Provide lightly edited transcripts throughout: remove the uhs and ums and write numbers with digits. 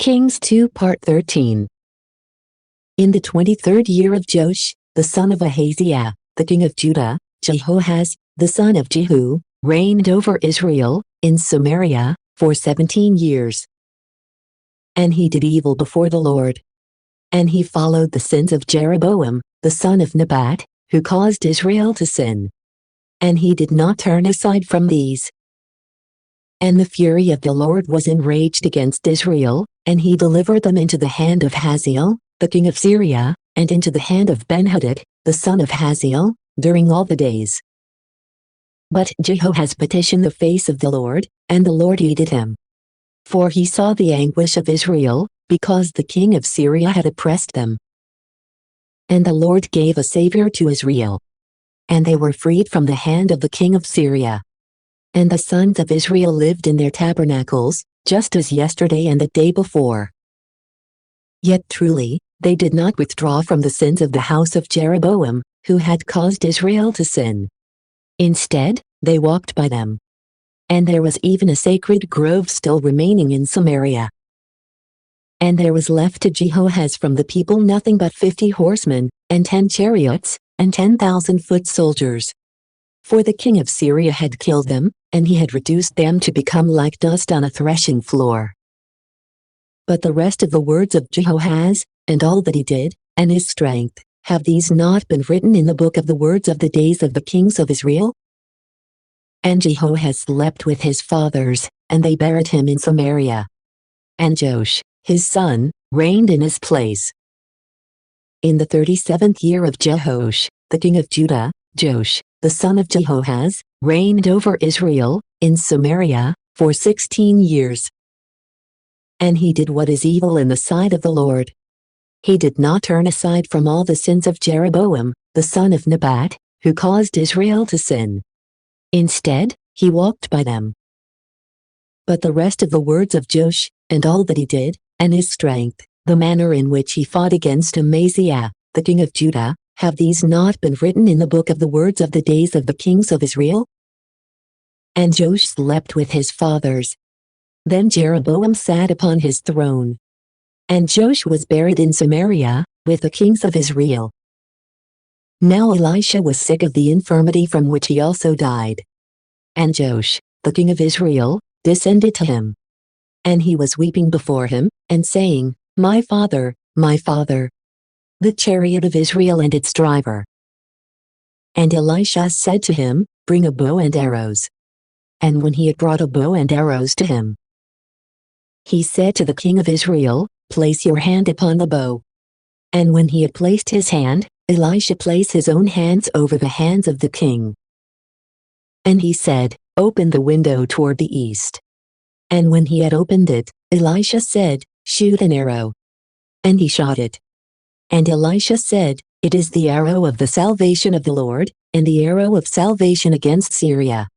Kings 2 Part 13. In the 23rd year of Joash, the son of Ahaziah, the king of Judah, Jehoahaz, the son of Jehu, reigned over Israel, in Samaria, for 17 years. And he did evil before the Lord. And he followed the sins of Jeroboam, the son of Nebat, who caused Israel to sin. And he did not turn aside from these. And the fury of the Lord was enraged against Israel, and he delivered them into the hand of Hazael, the king of Syria, and into the hand of Benhadad, the son of Hazael, during all the days. But Jehoahaz petitioned the face of the Lord, and the Lord heeded him. For he saw the anguish of Israel, because the king of Syria had oppressed them. And the Lord gave a savior to Israel. And they were freed from the hand of the king of Syria. And the sons of Israel lived in their tabernacles, just as yesterday and the day before. Yet truly, they did not withdraw from the sins of the house of Jeroboam, who had caused Israel to sin. Instead, they walked by them. And there was even a sacred grove still remaining in Samaria. And there was left to Jehoahaz from the people nothing but 50 horsemen, and 10 chariots, and 10,000 foot soldiers. For the king of Syria had killed them, and he had reduced them to become like dust on a threshing floor. But the rest of the words of Jehoahaz, and all that he did, and his strength, have these not been written in the book of the words of the days of the kings of Israel? And Jehoahaz slept with his fathers, and they buried him in Samaria. And Joash, his son, reigned in his place. In the 37th year of Jehoash, the king of Judah, Joash, the son of Jehoahaz, reigned over Israel, in Samaria, for 16 years. And he did what is evil in the sight of the Lord. He did not turn aside from all the sins of Jeroboam, the son of Nebat, who caused Israel to sin. Instead, he walked by them. But the rest of the words of Joash, and all that he did, and his strength, the manner in which he fought against Amaziah, the king of Judah, have these not been written in the book of the words of the days of the kings of Israel? And Joash slept with his fathers. Then Jeroboam sat upon his throne. And Joash was buried in Samaria, with the kings of Israel. Now Elisha was sick of the infirmity from which he also died. And Joash, the king of Israel, descended to him. And he was weeping before him, and saying, My father, the chariot of Israel and its driver. And Elisha said to him, Bring a bow and arrows. And when he had brought a bow and arrows to him, he said to the king of Israel, Place your hand upon the bow. And when he had placed his hand, Elisha placed his own hands over the hands of the king. And he said, Open the window toward the east. And when he had opened it, Elisha said, Shoot an arrow. And he shot it. And Elisha said, It is the arrow of the salvation of the Lord, and the arrow of salvation against Syria.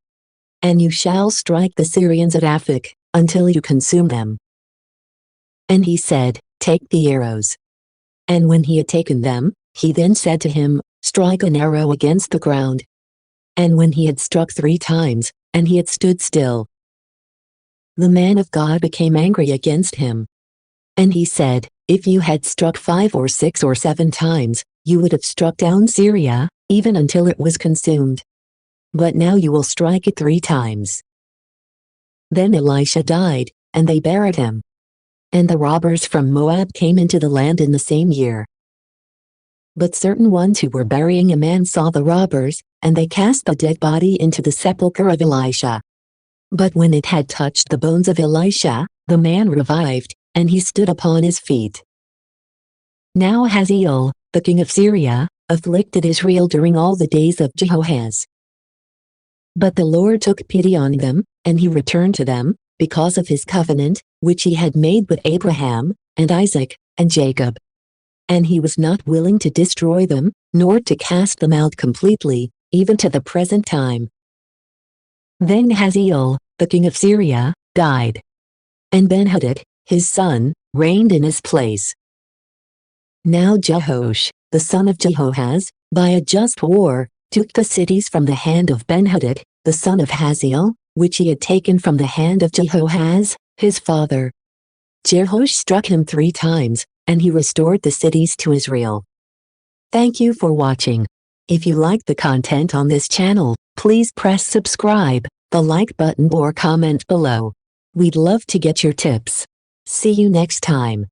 And you shall strike the Syrians at Aphek, until you consume them. And he said, Take the arrows. And when he had taken them, he then said to him, Strike an arrow against the ground. And when he had struck 3 times, and he had stood still, the man of God became angry against him. And he said, If you had struck 5 or 6 or 7 times, you would have struck down Syria, even until it was consumed. But now you will strike it 3 times. Then Elisha died, and they buried him. And the robbers from Moab came into the land in the same year. But certain ones who were burying a man saw the robbers, and they cast the dead body into the sepulchre of Elisha. But when it had touched the bones of Elisha, the man revived, and he stood upon his feet. Now Hazael, the king of Syria, afflicted Israel during all the days of Jehoahaz. But the Lord took pity on them, and he returned to them, because of his covenant, which he had made with Abraham, and Isaac, and Jacob. And he was not willing to destroy them, nor to cast them out completely, even to the present time. Then Hazael, the king of Syria, died. And Benhadad, his son, reigned in his place. Now Jehoash, the son of Jehoahaz, by a just war, took the cities from the hand of Benhadad, the son of Hazael, which he had taken from the hand of Jehoahaz, his father. Jehoash struck him 3 times, and he restored the cities to Israel. Thank you for watching. If you like the content on this channel, please press subscribe, the like button or comment below. We'd love to get your tips. See you next time.